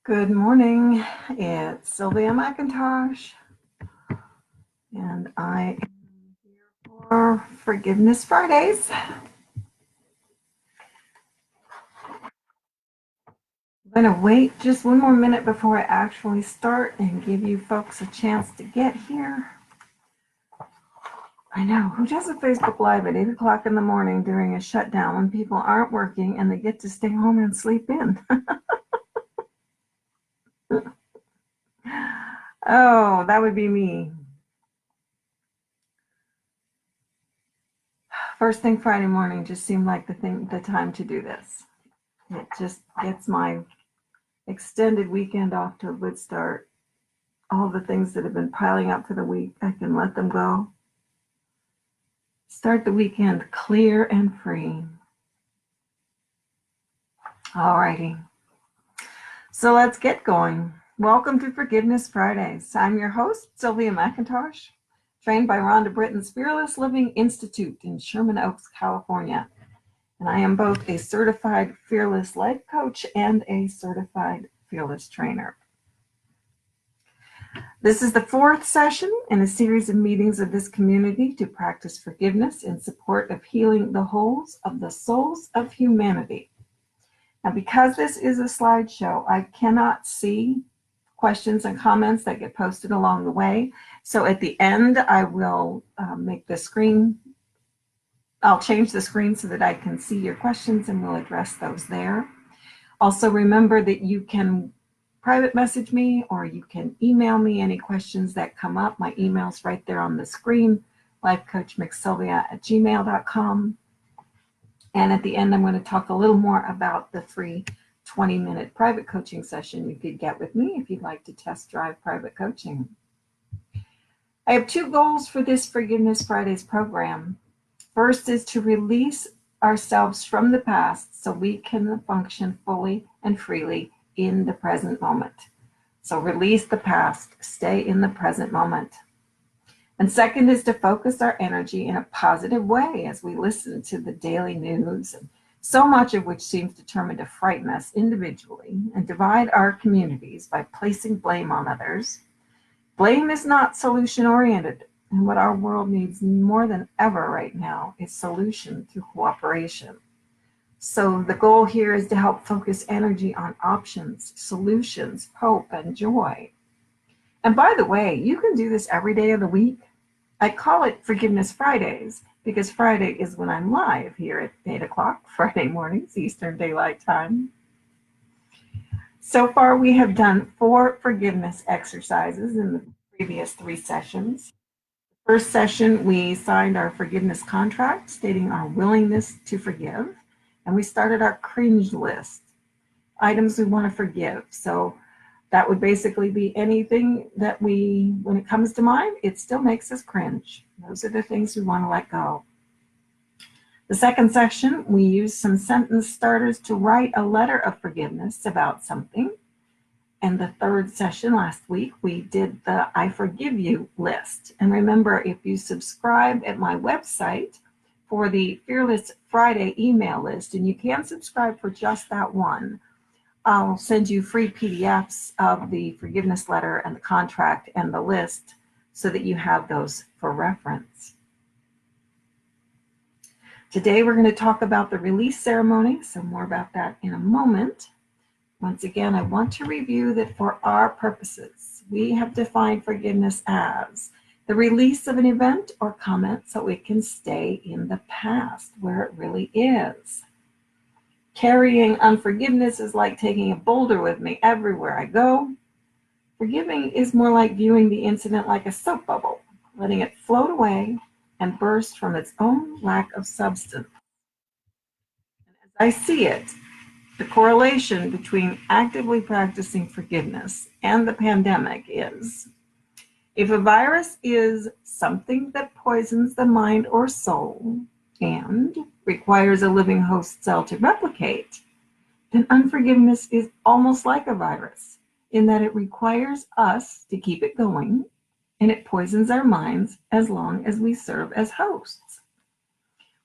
Good morning. It's Sylvia McIntosh, and I am here for Forgiveness Fridays. I'm going to wait just one more minute before I actually start and give you folks a chance to get here. I know, who does a Facebook Live at 8 o'clock in the morning during a shutdown when people aren't working and they get to stay home and sleep in? Oh, that would be me. First thing Friday morning just seemed like the time to do this. It just gets my extended weekend off to a good start. All the things that have been piling up for the week, I can let them go. Start the weekend clear and free. Alrighty. So let's get going. Welcome to Forgiveness Fridays. I'm your host, Sylvia McIntosh, trained by Rhonda Britton's Fearless Living Institute in Sherman Oaks, California. And I am both a certified fearless life coach and a certified fearless trainer. This is the fourth session in a series of meetings of this community to practice forgiveness in support of healing the holes of the souls of humanity. Now, because this is a slideshow, I cannot see questions and comments that get posted along the way. So at the end, I will make the screen, I'll change the screen so that I can see your questions and we'll address those there. Also, remember that you can private message me or you can email me any questions that come up. My email's right there on the screen, lifecoachmcsylvia@gmail.com. And at the end, I'm going to talk a little more about the free 20-minute private coaching session you could get with me if you'd like to test drive private coaching. I have two goals for this Forgiveness Fridays program. First is to release ourselves from the past so we can function fully and freely in the present moment. So release the past, stay in the present moment. And second is to focus our energy in a positive way as we listen to the daily news, and so much of which seems determined to frighten us individually and divide our communities by placing blame on others. Blame is not solution-oriented, and what our world needs more than ever right now is solution through cooperation. So the goal here is to help focus energy on options, solutions, hope, and joy. And by the way, you can do this every day of the week. I call it Forgiveness Fridays because Friday is when I'm live here at 8 o'clock, Friday mornings, Eastern Daylight Time. So far, we have done 4 forgiveness exercises in the previous 3 sessions. The first session, we signed our forgiveness contract, stating our willingness to forgive. And we started our cringe list, items we want to forgive. So that would basically be anything that when it comes to mind, it still makes us cringe. Those are the things we want to let go. The second section, we used some sentence starters to write a letter of forgiveness about something. And the third session last week, we did the I Forgive You list. And remember, if you subscribe at my website for the Fearless Friday email list, and you can subscribe for just that one, I'll send you free PDFs of the forgiveness letter and the contract and the list so that you have those for reference. Today, we're going to talk about the release ceremony, so more about that in a moment. Once again, I want to review that for our purposes, we have defined forgiveness as the release of an event or comment so it can stay in the past where it really is. Carrying unforgiveness is like taking a boulder with me everywhere I go. Forgiving is more like viewing the incident like a soap bubble, letting it float away and burst from its own lack of substance. And as I see it, the correlation between actively practicing forgiveness and the pandemic is, if a virus is something that poisons the mind or soul and requires a living host cell to replicate, then unforgiveness is almost like a virus in that it requires us to keep it going and it poisons our minds as long as we serve as hosts.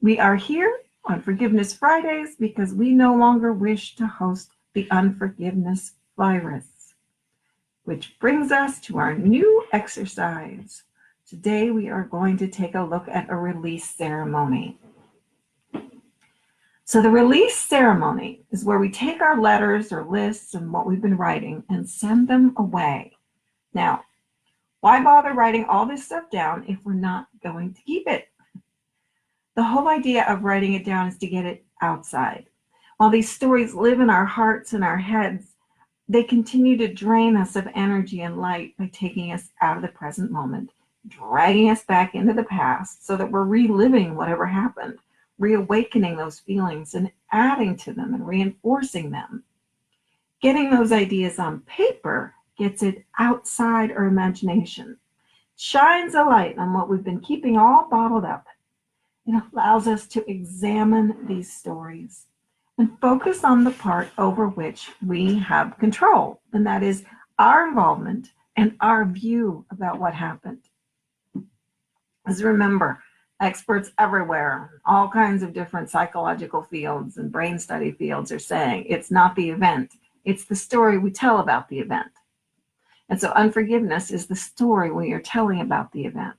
We are here on Forgiveness Fridays because we no longer wish to host the unforgiveness virus. Which brings us to our new exercise. Today we are going to take a look at a release ceremony. So the release ceremony is where we take our letters or lists and what we've been writing and send them away. Now, why bother writing all this stuff down if we're not going to keep it? The whole idea of writing it down is to get it outside. While these stories live in our hearts and our heads, they continue to drain us of energy and light by taking us out of the present moment, dragging us back into the past so that we're reliving whatever happened, reawakening those feelings and adding to them and reinforcing them. Getting those ideas on paper gets it outside our imagination, shines a light on what we've been keeping all bottled up. It allows us to examine these stories and focus on the part over which we have control, and that is our involvement and our view about what happened. As remember, experts everywhere, all kinds of different psychological fields and brain study fields are saying it's not the event, it's the story we tell about the event. And so unforgiveness is the story we are telling about the event.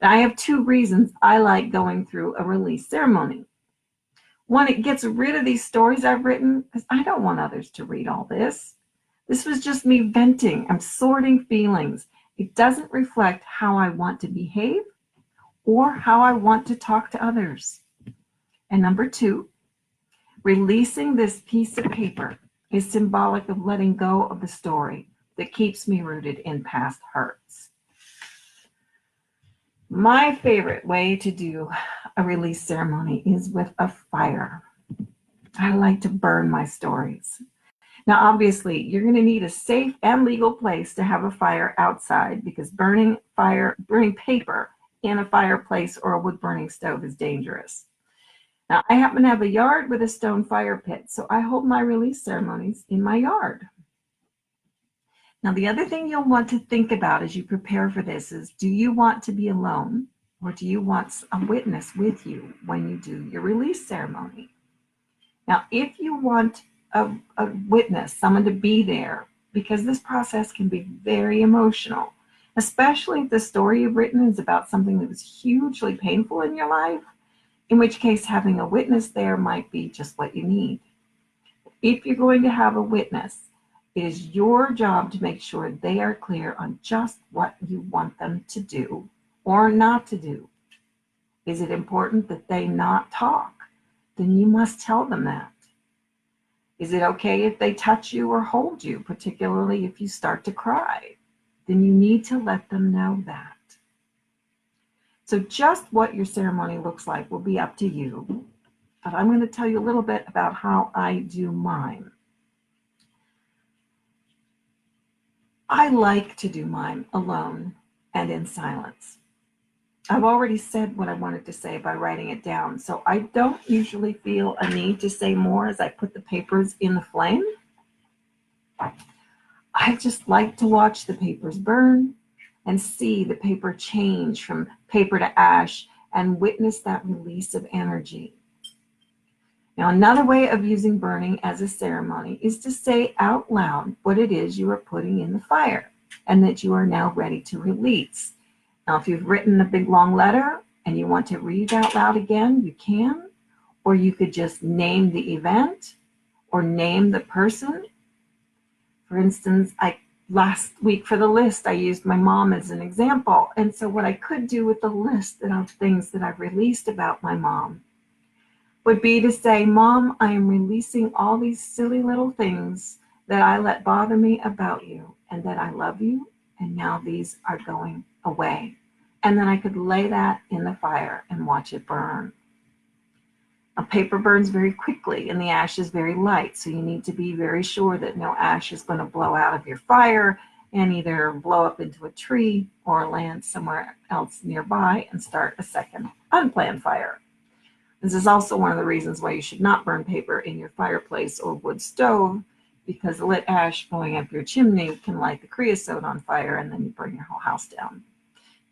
Now, I have two reasons I like going through a release ceremony. One, it gets rid of these stories I've written because I don't want others to read all this. This was just me venting. I'm sorting feelings. It doesn't reflect how I want to behave or how I want to talk to others. And number two, releasing this piece of paper is symbolic of letting go of the story that keeps me rooted in past hurts. My favorite way to do a release ceremony is with a fire. I like to burn my stories. Now, obviously, you're going to need a safe and legal place to have a fire outside because burning paper in a fireplace or a wood-burning stove is dangerous. Now, I happen to have a yard with a stone fire pit, so I hold my release ceremonies in my yard. Now, the other thing you'll want to think about as you prepare for this is, do you want to be alone or do you want a witness with you when you do your release ceremony? Now, if you want a witness, someone to be there, because this process can be very emotional, especially if the story you've written is about something that was hugely painful in your life, in which case having a witness there might be just what you need. If you're going to have a witness, it is your job to make sure they are clear on just what you want them to do or not to do. Is it important that they not talk? Then you must tell them that. Is it okay if they touch you or hold you, particularly if you start to cry? Then you need to let them know that. So just what your ceremony looks like will be up to you, but I'm going to tell you a little bit about how I do mine. I like to do mine alone and in silence. I've already said what I wanted to say by writing it down, so I don't usually feel a need to say more as I put the papers in the flame. I just like to watch the papers burn and see the paper change from paper to ash and witness that release of energy. Now, another way of using burning as a ceremony is to say out loud what it is you are putting in the fire and that you are now ready to release. Now, if you've written a big long letter and you want to read it out loud again, you can, or you could just name the event or name the person. For instance, last week for the list, I used my mom as an example. And so what I could do with the list of things that I've released about my mom would be to say, Mom, I am releasing all these silly little things that I let bother me about you and that I love you. And now these are going away. And then I could lay that in the fire and watch it burn. A paper burns very quickly and the ash is very light. So you need to be very sure that no ash is going to blow out of your fire and either blow up into a tree or land somewhere else nearby and start a second unplanned fire. This is also one of the reasons why you should not burn paper in your fireplace or wood stove, because the lit ash going up your chimney can light the creosote on fire and then you burn your whole house down.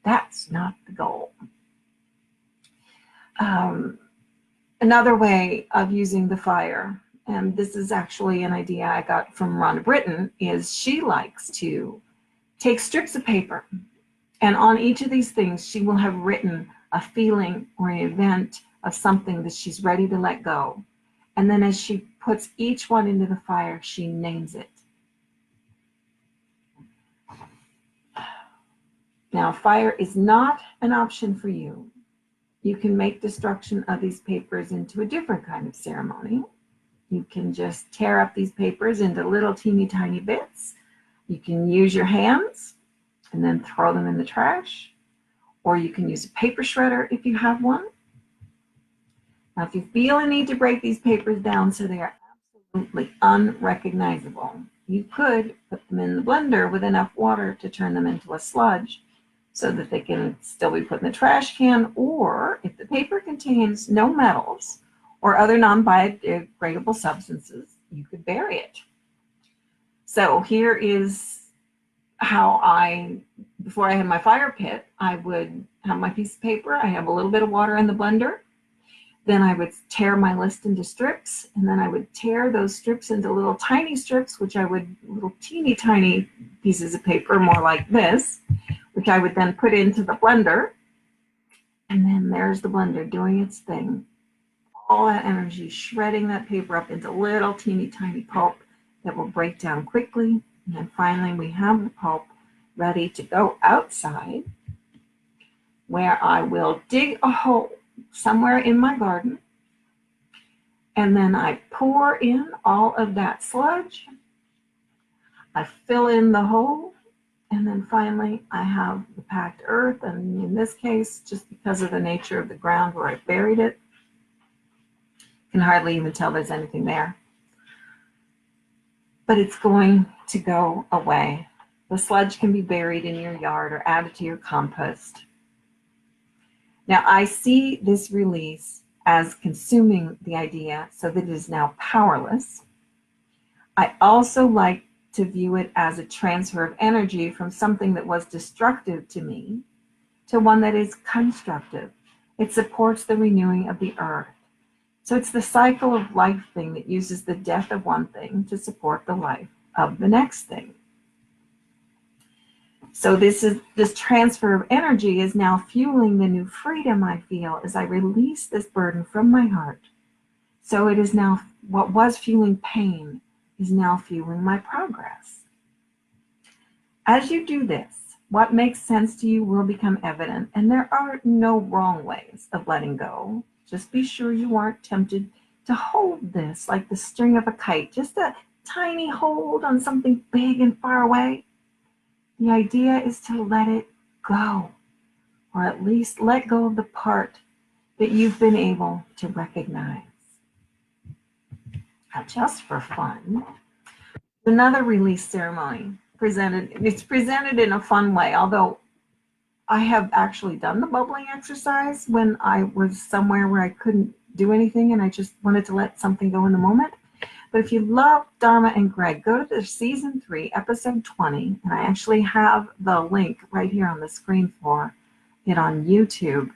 That's not the goal. Another way of using the fire and this is actually an idea I got from Rhonda Britton, is she likes to take strips of paper, and on each of these things, she will have written a feeling or an event of something that she's ready to let go. And then as she puts each one into the fire, she names it. Now, fire is not an option for you. You can make destruction of these papers into a different kind of ceremony. You can just tear up these papers into little teeny tiny bits. You can use your hands and then throw them in the trash, or you can use a paper shredder if you have one. Now, if you feel a need to break these papers down so they are absolutely unrecognizable, you could put them in the blender with enough water to turn them into a sludge so that they can still be put in the trash can, or if the paper contains no metals or other non-biodegradable substances, you could bury it. So here is how before I had my fire pit, I would have my piece of paper, I have a little bit of water in the blender, then I would tear my list into strips, and then I would tear those strips into little tiny strips, little teeny tiny pieces of paper, more like this, which I would then put into the blender. And then there's the blender doing its thing. All that energy, shredding that paper up into little teeny tiny pulp that will break down quickly. And then finally we have the pulp ready to go outside, where I will dig a hole somewhere in my garden. And then I pour in all of that sludge. I fill in the hole. And then finally, I have the packed earth, and in this case, just because of the nature of the ground where I buried it, you can hardly even tell there's anything there. But it's going to go away. The sludge can be buried in your yard or added to your compost. Now, I see this release as consuming the idea so that it is now powerless. I also like to view it as a transfer of energy from something that was destructive to me to one that is constructive. It supports the renewing of the earth. So it's the cycle of life thing that uses the death of one thing to support the life of the next thing. So this transfer of energy is now fueling the new freedom I feel as I release this burden from my heart. So it is now what was fueling pain is now fueling my progress. As you do this, what makes sense to you will become evident, and there are no wrong ways of letting go. Just be sure you aren't tempted to hold this like the string of a kite, just a tiny hold on something big and far away. The idea is to let it go, or at least let go of the part that you've been able to recognize. Now, just for fun, another release ceremony it's presented in a fun way, although I have actually done the bubbling exercise when I was somewhere where I couldn't do anything and I just wanted to let something go in the moment. But if you love Dharma and Greg, go to their season 3, episode 20, and I actually have the link right here on the screen for it on YouTube.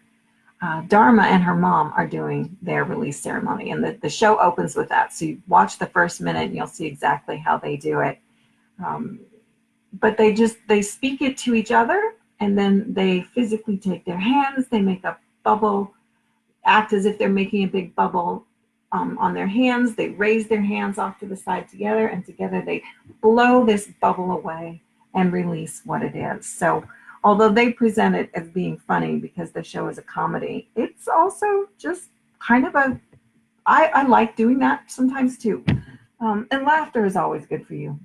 Dharma and her mom are doing their release ceremony, and the show opens with that. So you watch the first minute and you'll see exactly how they do it. But they speak it to each other, and then they physically take their hands, they make a bubble, act as if they're making a big bubble on their hands. They raise their hands off to the side together, and together they blow this bubble away and release what it is. So although they present it as being funny because the show is a comedy, it's also just kind of I like doing that sometimes too. And laughter is always good for you.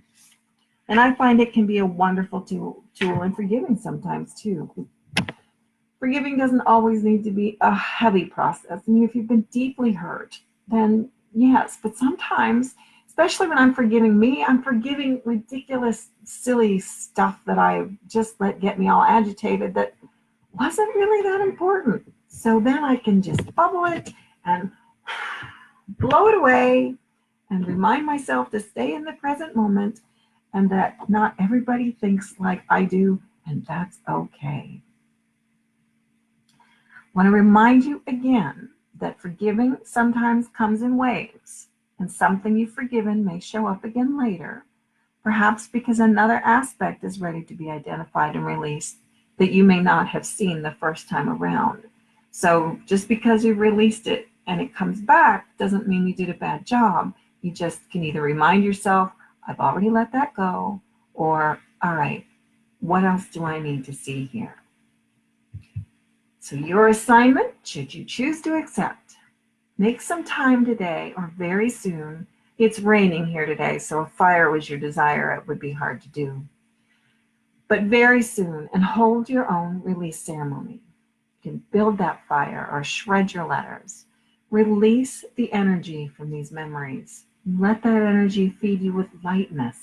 And I find it can be a wonderful tool in forgiving sometimes too. Forgiving doesn't always need to be a heavy process. I mean, if you've been deeply hurt, then yes, but sometimes, especially when I'm forgiving me, I'm forgiving ridiculous, silly stuff that I just let get me all agitated that wasn't really that important. So then I can just bubble it and blow it away and remind myself to stay in the present moment and that not everybody thinks like I do, and that's okay. I want to remind you again that forgiving sometimes comes in waves. and something you've forgiven may show up again later, perhaps because another aspect is ready to be identified and released that you may not have seen the first time around. So just because you released it and it comes back doesn't mean you did a bad job. You just can either remind yourself, I've already let that go, or, all right, what else do I need to see here? So your assignment, should you choose to accept, make some time today or very soon. It's raining here today, so if fire was your desire, it would be hard to do. But very soon, and hold your own release ceremony. You can build that fire or shred your letters. Release the energy from these memories. Let that energy feed you with lightness,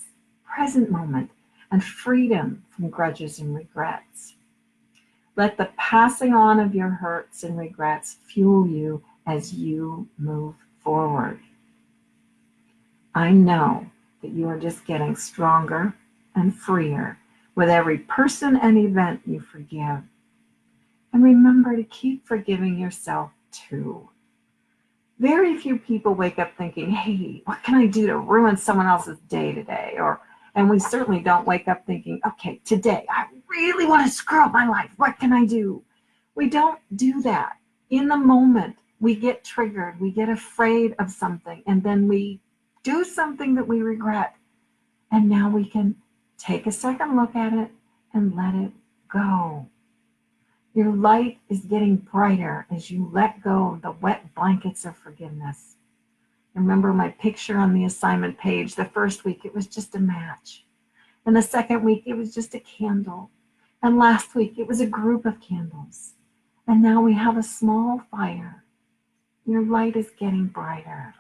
present moment, and freedom from grudges and regrets. Let the passing on of your hurts and regrets fuel you as you move forward. I know that you are just getting stronger and freer with every person and event you forgive. And remember to keep forgiving yourself too. Very few people wake up thinking, hey, what can I do to ruin someone else's day today? And we certainly don't wake up thinking, okay, today I really want to screw up my life. What can I do? We don't do that. In the moment, we get triggered, we get afraid of something, and then we do something that we regret. And now we can take a second look at it and let it go. Your light is getting brighter as you let go of the wet blankets of forgiveness. Remember my picture on the assignment page. The first week, it was just a match. And the second week, it was just a candle. And last week, it was a group of candles. And now we have a small fire. Your light is getting brighter.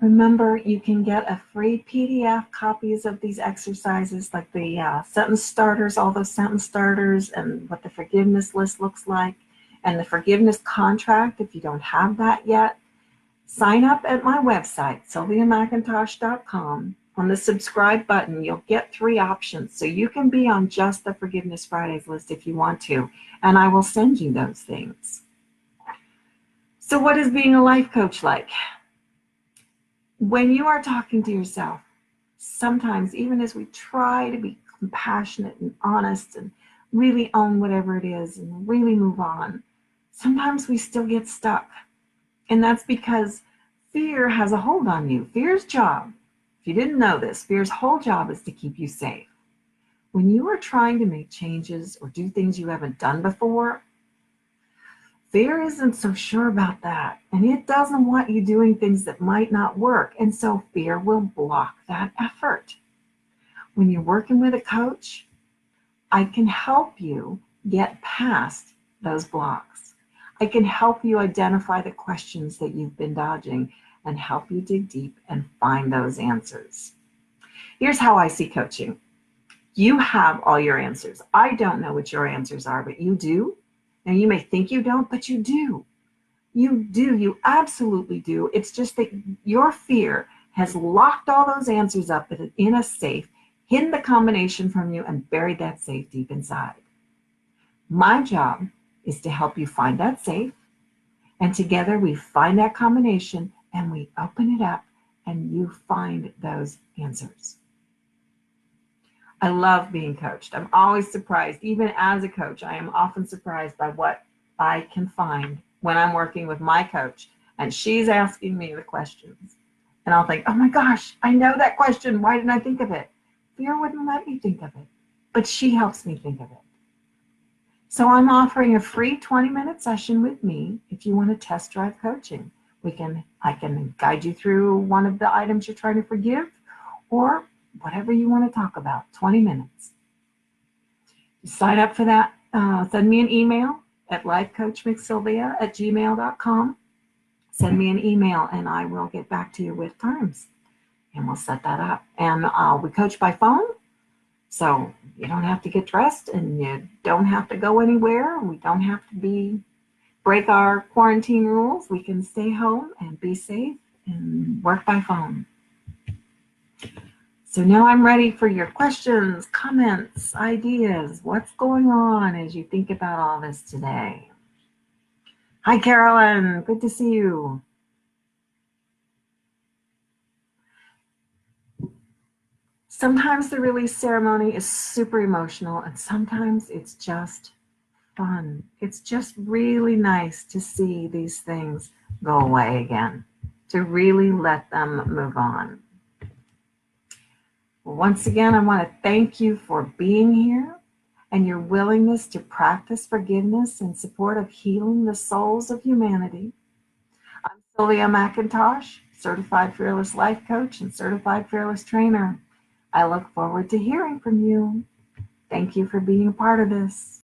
Remember, you can get a free PDF copies of these exercises, like the sentence starters, all those sentence starters, and what the forgiveness list looks like, and the forgiveness contract if you don't have that yet. Sign up at my website, sylviamcintosh.com. On the subscribe button, you'll get 3 options. So you can be on just the Forgiveness Fridays list if you want to, and I will send you those things. So what is being a life coach like? When you are talking to yourself, sometimes even as we try to be compassionate and honest and really own whatever it is and really move on, sometimes we still get stuck. And that's because fear has a hold on you. Fear's job, if you didn't know this, fear's whole job is to keep you safe. When you are trying to make changes or do things you haven't done before, fear isn't so sure about that, and it doesn't want you doing things that might not work, and so fear will block that effort. When you're working with a coach, I can help you get past those blocks. I can help you identify the questions that you've been dodging and help you dig deep and find those answers. Here's how I see coaching. You have all your answers. I don't know what your answers are, but you do. Now, you may think you don't, but you do. You do. You absolutely do. It's just that your fear has locked all those answers up in a safe, hidden the combination from you, and buried that safe deep inside. My job is to help you find that safe, and together we find that combination, and we open it up, and you find those answers. I love being coached. I'm always surprised. Even as a coach, I am often surprised by what I can find when I'm working with my coach and she's asking me the questions. And I'll think, oh my gosh, I know that question. Why didn't I think of it? Fear wouldn't let me think of it, but she helps me think of it. So I'm offering a free 20-minute session with me if you want to test drive coaching. I can guide you through one of the items you're trying to forgive, or whatever you want to talk about, 20 minutes. Sign up for that. Send me an email at lifecoachmcsylvia@gmail.com. Send me an email and I will get back to you with times and we'll set that up. And we coach by phone, so you don't have to get dressed and you don't have to go anywhere. We don't have to break our quarantine rules. We can stay home and be safe and work by phone. So now I'm ready for your questions, comments, ideas. What's going on as you think about all this today? Hi, Carolyn. Good to see you. Sometimes the release ceremony is super emotional, and sometimes it's just fun. It's just really nice to see these things go away again, to really let them move on. Once again, I want to thank you for being here and your willingness to practice forgiveness in support of healing the souls of humanity. I'm Sylvia McIntosh, certified fearless life coach and certified fearless trainer. I look forward to hearing from you. Thank you for being a part of this.